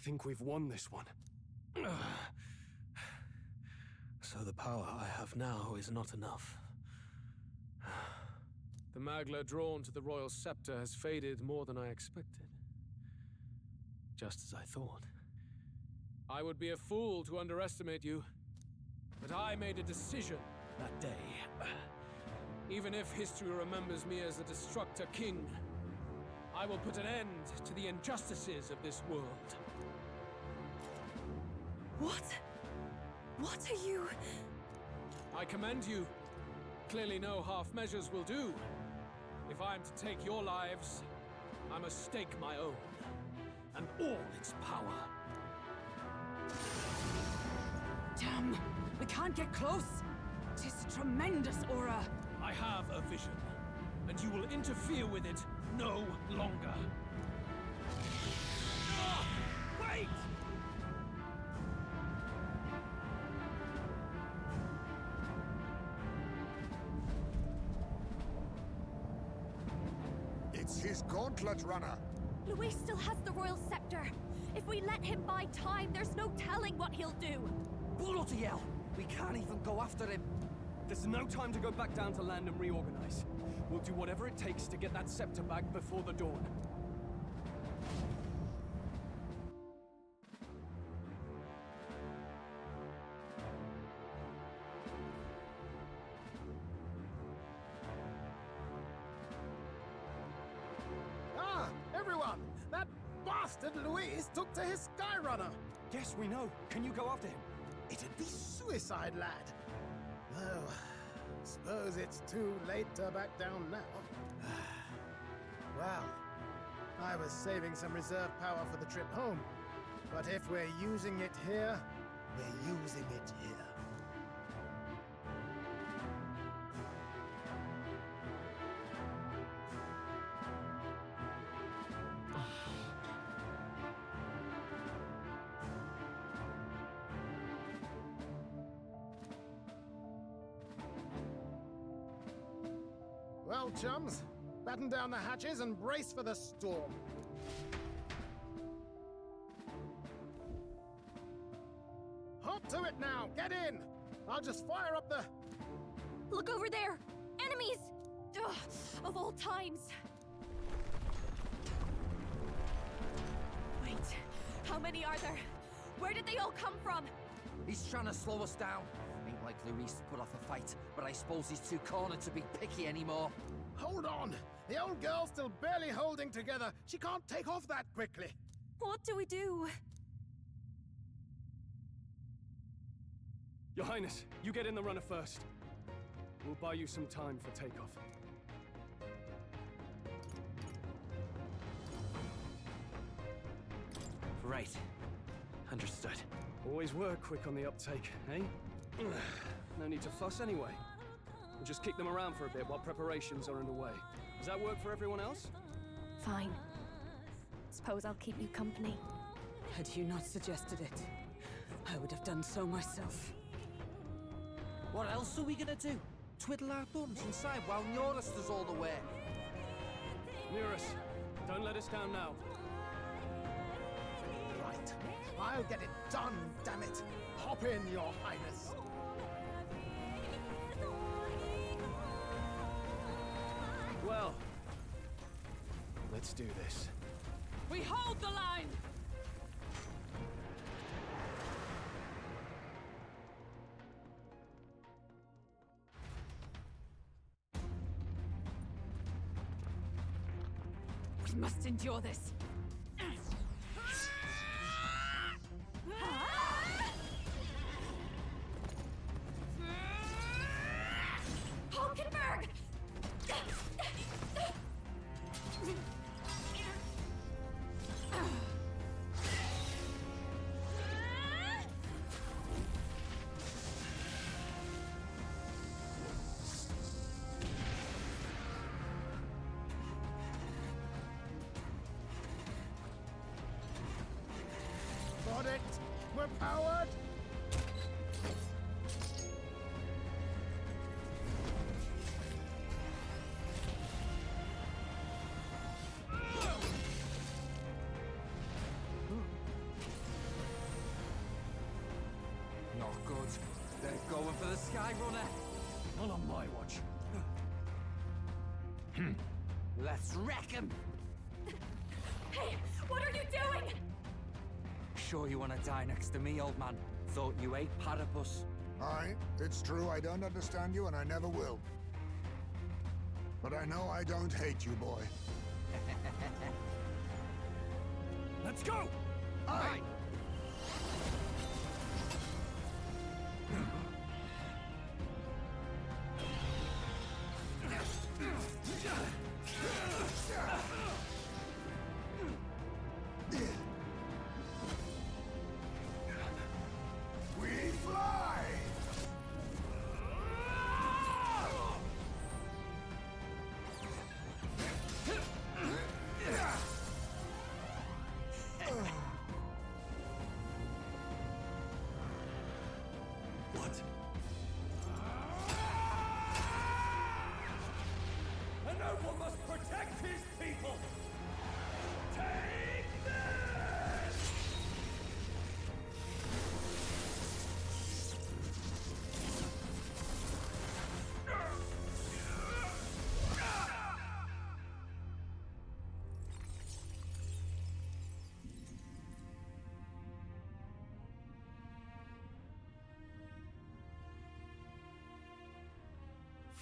think we've won this one. So the power I have now is not enough. The Magler drawn to the royal scepter has faded more than I expected. Just as I thought. I would be a fool to underestimate you. But I made a decision that day. Even if history remembers me as the Destructor King, I will put an end to the injustices of this world. What? What are you... I commend you. Clearly no half measures will do. If I am to take your lives, I must stake my own, and all its power. Damn! We can't get close! Tis a tremendous aura! I have a vision, and you will interfere with it no longer. Ah! Wait! It's his gauntlet runner. Luis still has the royal scepter. If we let him buy time, there's no telling what he'll do. Bloody hell! We can't even go after him. There's no time to go back down to land and reorganize. We'll do whatever it takes to get that scepter back before the dawn. Ah, everyone! That bastard Luis took to his Skyrunner! Yes, we know. Can you go after him? It'd be suicide, lad. Though, suppose it's too late to back down now. Well, I was saving some reserve power for the trip home. But if we're using it here, we're using it here. Well, chums, batten down the hatches and brace for the storm. Hop to it now! Get in! I'll just fire up the... Look over there! Enemies! Ugh, of all times! Wait, how many are there? Where did they all come from? He's trying to slow us down. Ain't like Luis to put off a fight, but I suppose he's too cornered to be picky anymore. Hold on! The old girl's still barely holding together. She can't take off that quickly. What do we do? Your Highness, you get in the runner first. We'll buy you some time for takeoff. Right. Understood. Always were quick on the uptake, eh? No need to fuss anyway. We'll just kick them around for a bit while preparations are underway. Does that work for everyone else? Fine. Suppose I'll keep you company. Had you not suggested it, I would have done so myself. What else are we gonna do? Twiddle our thumbs inside while Norris does all the work? Nearest, don't let us down now. Right. I'll get it done, damn it! Hop in, Your Highness! Well, let's do this. We hold the line! We must endure this. Hulkenberg! Got it! We're powered! the Sky Runner. Not on my watch. Let's wreck him! Hey, what are you doing? Sure you want to die next to me, old man? Thought you ate platypus. Aye, it's true I don't understand you and I never will. But I know I don't hate you, boy. Let's go! Aye! We fly! What? A noble must protect his people! Take this!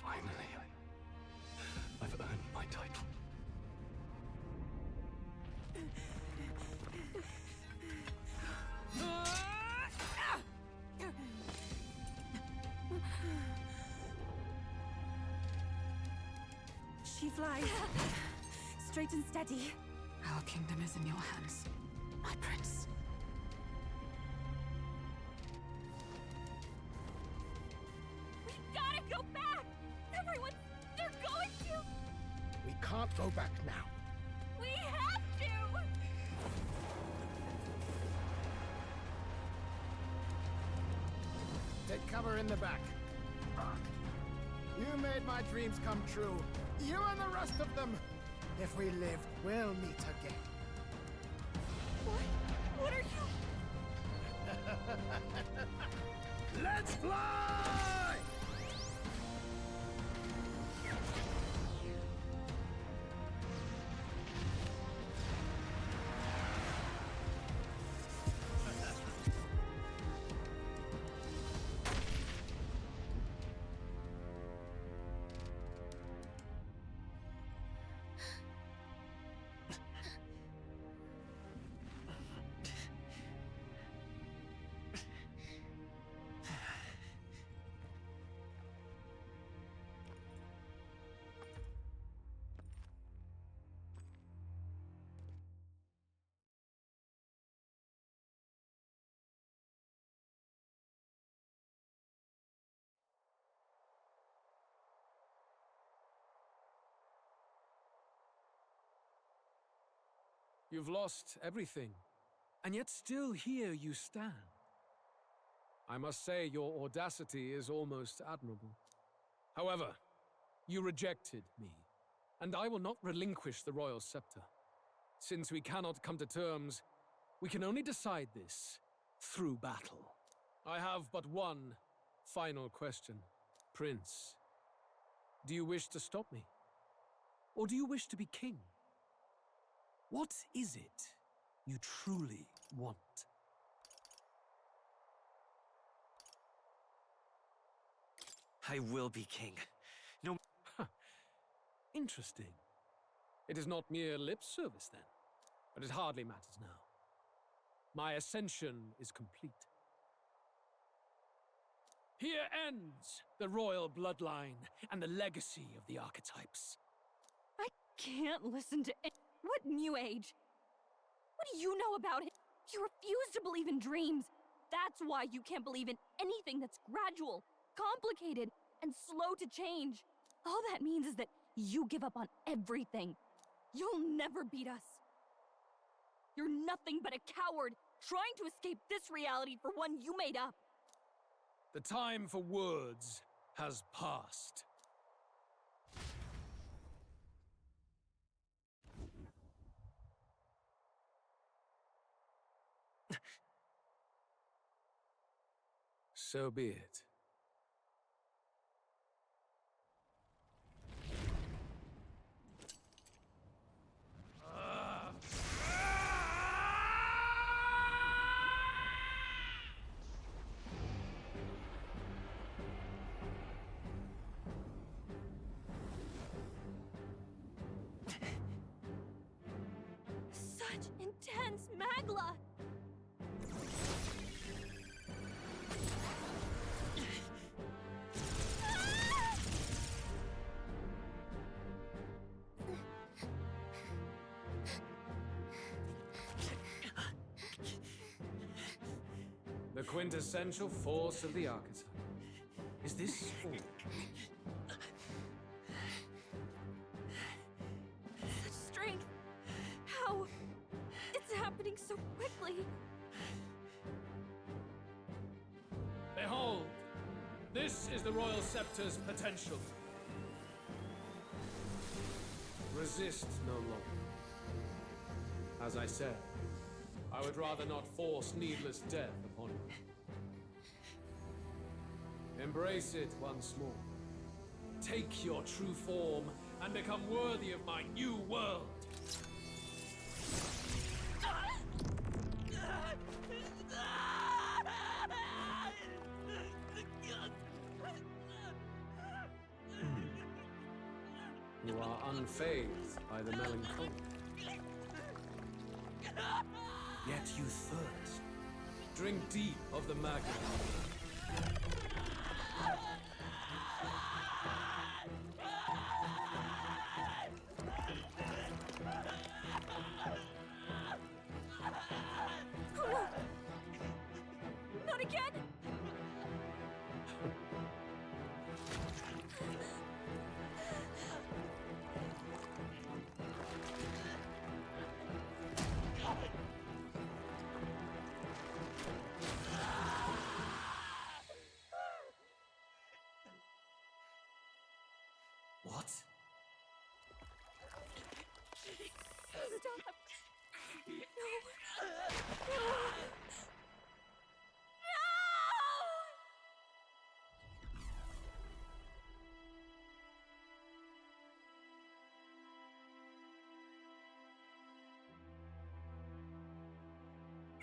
Finally, I've earned my title. She flies. Straight and steady. Our kingdom is in your hands, my prince. We gotta go back! Everyone, they're going to! We can't go back now. We have to! Take cover in the back. You made my dreams come true. You and the rest of them. If we live, we'll meet again. What? What are you? Let's fly! You've lost everything, and yet still here you stand. I must say your audacity is almost admirable. However, you rejected me, and I will not relinquish the royal scepter. Since we cannot come to terms, we can only decide this through battle. I have but one final question. Prince, do you wish to stop me? Or do you wish to be king? What is it you truly want? I will be king. No. Interesting. It is not mere lip service, then. But it hardly matters now. My ascension is complete. Here ends the royal bloodline and the legacy of the archetypes. I can't listen to it. What new age? What do you know about it? You refuse to believe in dreams. That's why you can't believe in anything that's gradual, complicated, and slow to change. All that means is that you give up on everything. You'll never beat us. You're nothing but a coward trying to escape this reality for one you made up. The time for words has passed. So be it. intense magla! The quintessential force of the archetype. Is this all? Such strength! How? It's happening so quickly! Behold! This is the Royal Scepter's potential. Resist no longer. As I said, I would rather not force needless death upon you. Embrace it once more. Take your true form and become worthy of my new world. You are unfazed by the melancholy. Yet you thirst. Drink deep of the magma. Not again! What? Stop! No!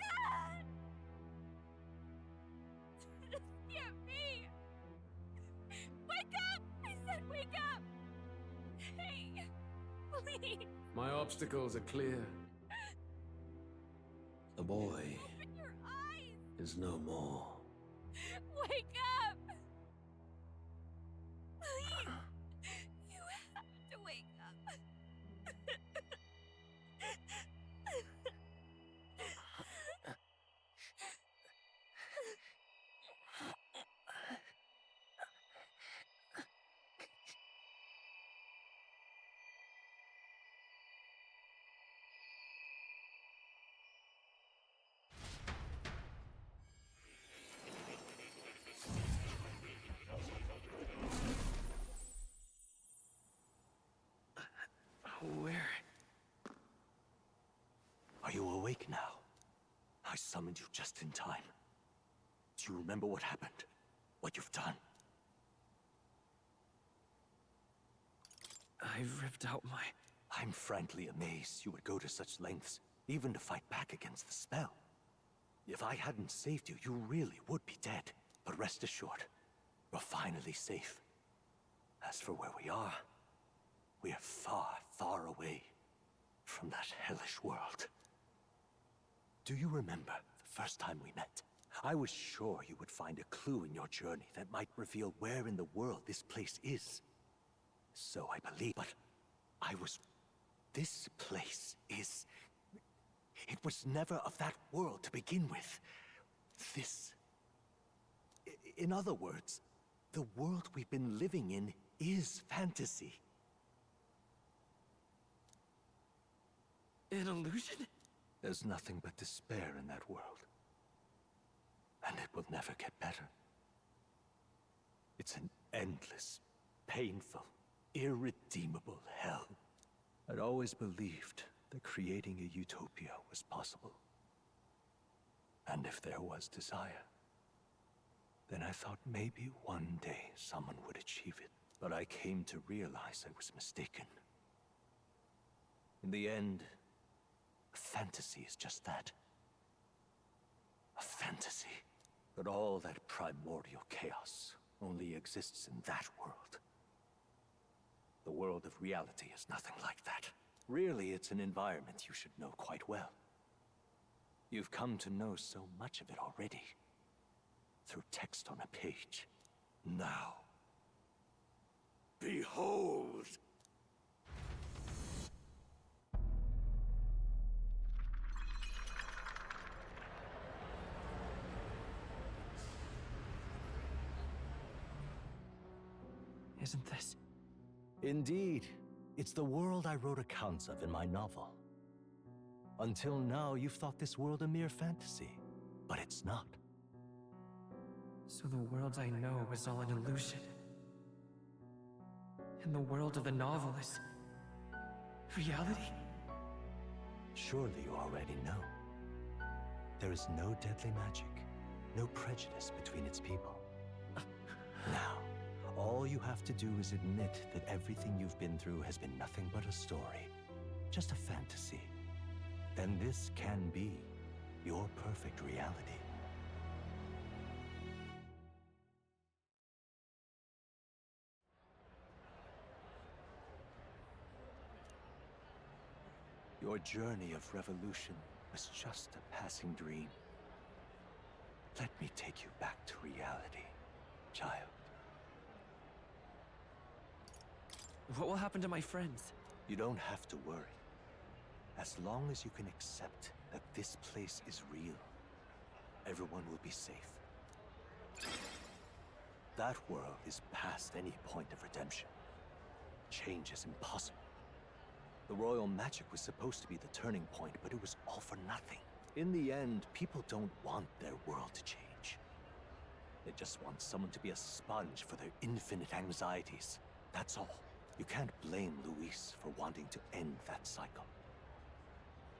No! No! This can't be! Wake up! I said wake up! Hey! Please! My obstacles are clear. The boy Open your eyes! is no more. Wake up! Please! You have to wake up! Where? Are you awake now? I summoned you just in time. Do you remember what happened? What you've done? I ripped out my... I'm frankly amazed you would go to such lengths, even to fight back against the spell. If I hadn't saved you, you really would be dead. But rest assured, we're finally safe. As for where we are far, far away from that hellish world. Do you remember the first time we met? I was sure you would find a clue in your journey that might reveal where in the world this place is. So I believe, but this place is... It was never of that world to begin with. In other words, the world we've been living in is fantasy. An illusion? There's nothing but despair in that world. And it will never get better. It's an endless, painful, irredeemable hell. I'd always believed that creating a utopia was possible. And if there was desire, then I thought maybe one day someone would achieve it. But I came to realize I was mistaken. In the end, a fantasy is just that. A fantasy. But all that primordial chaos only exists in that world. The world of reality is nothing like that. Really, it's an environment you should know quite well. You've come to know so much of it already. Through text on a page. Now, behold! Isn't this? Indeed. It's the world I wrote accounts of in my novel. Until now, you've thought this world a mere fantasy. But it's not. So the world I know is all an illusion. And the world of the novel is reality? Surely you already know. There is no deadly magic, no prejudice between its people. Now, all you have to do is admit that everything you've been through has been nothing but a story, just a fantasy. Then this can be your perfect reality. Your journey of revolution was just a passing dream. Let me take you back to reality, child. What will happen to my friends? You don't have to worry. As long as you can accept that this place is real, everyone will be safe. That world is past any point of redemption. Change is impossible. The royal magic was supposed to be the turning point, but it was all for nothing. In the end, people don't want their world to change. They just want someone to be a sponge for their infinite anxieties. That's all. You can't blame Luis for wanting to end that cycle.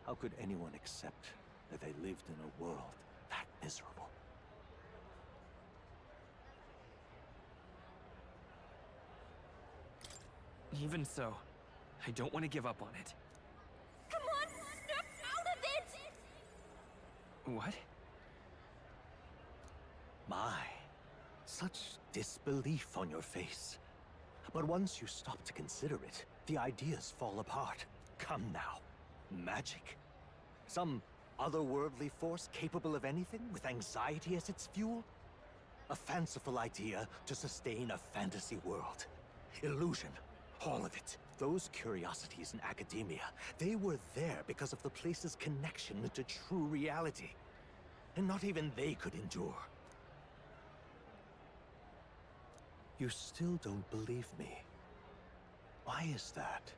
How could anyone accept that they lived in a world that miserable? Even so, I don't want to give up on it. Come on, snap out of it! What? My, such disbelief on your face. But once you stop to consider it, the ideas fall apart. Come now. Magic? Some otherworldly force capable of anything with anxiety as its fuel? A fanciful idea to sustain a fantasy world. Illusion. All of it. Those curiosities in academia, they were there because of the place's connection to true reality. And not even they could endure. You still don't believe me. Why is that?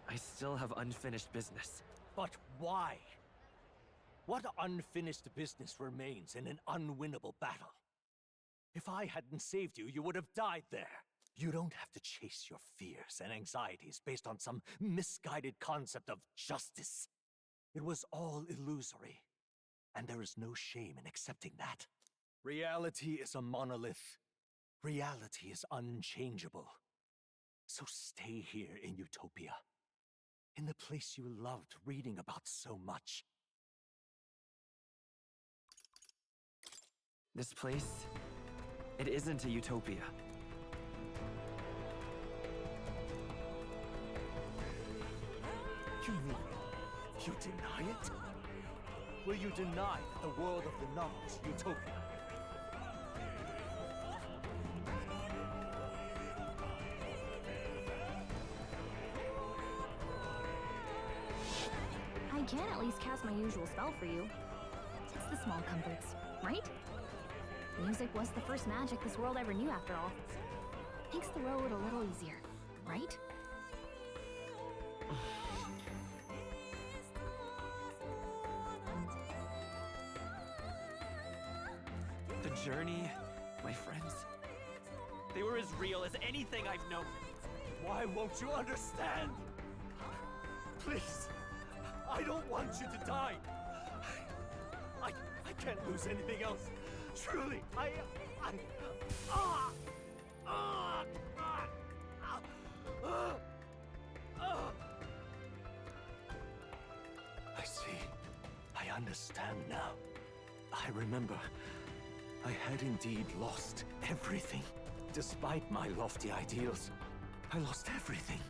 I still have unfinished business. But why? What unfinished business remains in an unwinnable battle? If I hadn't saved you, you would have died there. You don't have to chase your fears and anxieties based on some misguided concept of justice. It was all illusory. And there is no shame in accepting that. Reality is a monolith. Reality is unchangeable. So stay here in Utopia. In the place you loved reading about so much. This place, it isn't a utopia. You mean, you deny it? Will you deny that the world of the novel is utopia? I can at least cast my usual spell for you. It's the small comforts, right? Music was the first magic this world ever knew, after all. Makes the road a little easier, right? The journey, my friends, they were as real as anything I've known. Why won't you understand? Please, I don't want you to die. I can't lose anything else. Truly, I see. I understand now. I remember. I had indeed lost everything. Despite my lofty ideals, I lost everything.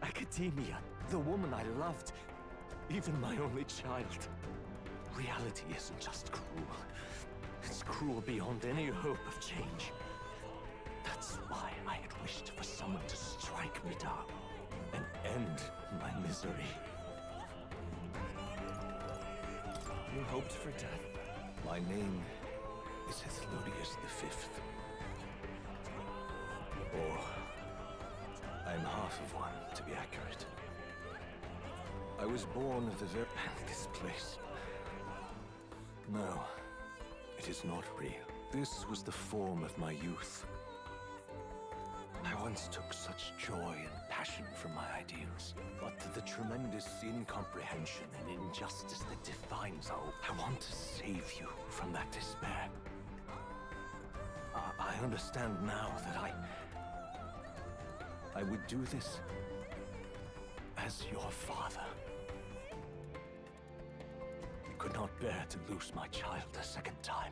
Academia, the woman I loved, even my only child. Reality isn't just cruel. It's cruel beyond any hope of change. That's why I had wished for someone to strike me down and end my misery. You hoped for death. My name is Hethlodius V. Or, I'm half of one, to be accurate. I was born at the very end of this place. No, it is not real. This was the form of my youth. I once took such joy and passion from my ideals, but the tremendous incomprehension and injustice that defines our... I want to save you from that despair. I understand now that I would do this as your father. I could not bear to lose my child a second time.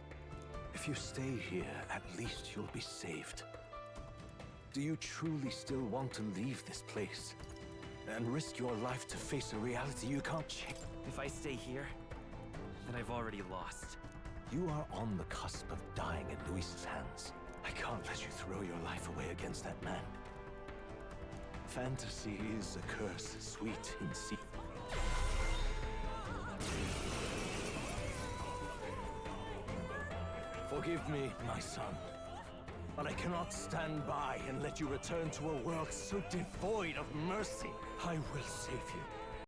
If you stay here, at least you'll be saved. Do you truly still want to leave this place and risk your life to face a reality you can't change? If I stay here, then I've already lost. You are on the cusp of dying in Luis's hands. I can't let you throw your life away against that man. Fantasy is a curse, sweet in secret. Forgive me, my son, but I cannot stand by and let you return to a world so devoid of mercy. I will save you.